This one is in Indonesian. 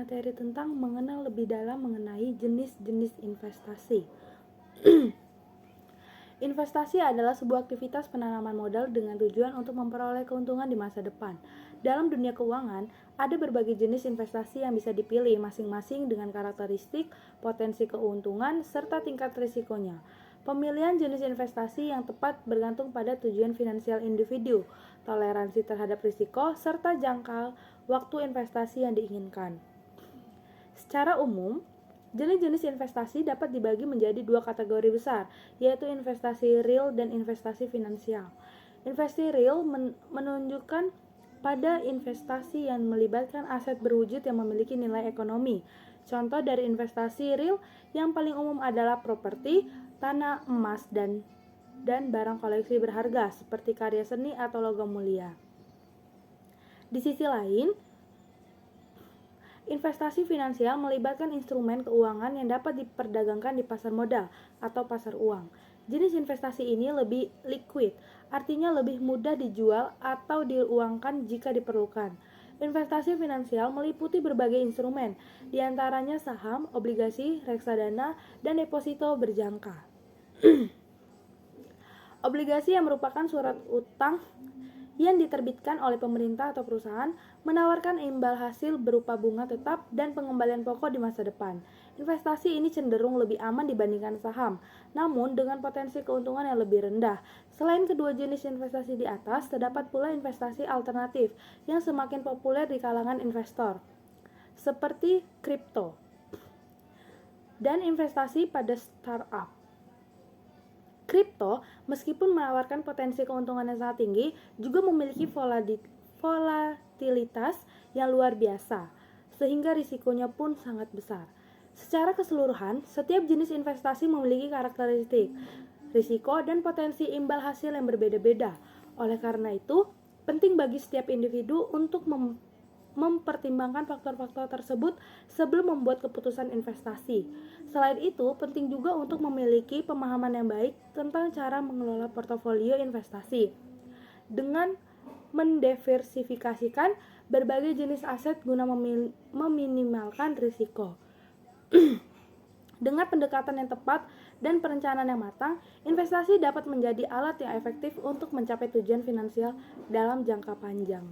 materi tentang mengenal lebih dalam mengenai jenis-jenis investasi. Investasi adalah sebuah aktivitas penanaman modal dengan tujuan untuk memperoleh keuntungan di masa depan. Dalam dunia keuangan, ada berbagai jenis investasi yang bisa dipilih masing-masing dengan karakteristik, potensi keuntungan, serta tingkat risikonya. Pemilihan jenis investasi yang tepat bergantung pada tujuan finansial individu, toleransi terhadap risiko, serta jangka waktu investasi yang diinginkan. Secara umum, jenis-jenis investasi dapat dibagi menjadi dua kategori besar, yaitu investasi real dan investasi finansial. Investasi real menunjukkan pada investasi yang melibatkan aset berwujud yang memiliki nilai ekonomi. Contoh dari investasi real yang paling umum adalah properti, tanah, emas, dan barang koleksi berharga seperti karya seni atau logam mulia. Di sisi lain, investasi finansial melibatkan instrumen keuangan yang dapat diperdagangkan di pasar modal atau pasar uang. Jenis investasi ini lebih liquid, artinya lebih mudah dijual atau diuangkan jika diperlukan. Investasi finansial meliputi berbagai instrumen, diantaranya saham, obligasi, reksadana, dan deposito berjangka. Obligasi yang merupakan surat utang yang diterbitkan oleh pemerintah atau perusahaan menawarkan imbal hasil berupa bunga tetap dan pengembalian pokok di masa depan. Investasi ini cenderung lebih aman dibandingkan saham, namun dengan potensi keuntungan yang lebih rendah. Selain kedua jenis investasi di atas, terdapat pula investasi alternatif yang semakin populer di kalangan investor, seperti kripto dan investasi pada startup. Kripto, meskipun menawarkan potensi keuntungan yang sangat tinggi, juga memiliki volatilitas yang luar biasa, sehingga risikonya pun sangat besar. Secara keseluruhan, setiap jenis investasi memiliki karakteristik, risiko, dan potensi imbal hasil yang berbeda-beda. Oleh karena itu, penting bagi setiap individu untuk mempertimbangkan faktor-faktor tersebut sebelum membuat keputusan investasi. Selain itu, penting juga untuk memiliki pemahaman yang baik tentang cara mengelola portofolio investasi dengan mendiversifikasikan berbagai jenis aset guna meminimalkan risiko. Dengan pendekatan yang tepat dan perencanaan yang matang, investasi dapat menjadi alat yang efektif untuk mencapai tujuan finansial dalam jangka panjang.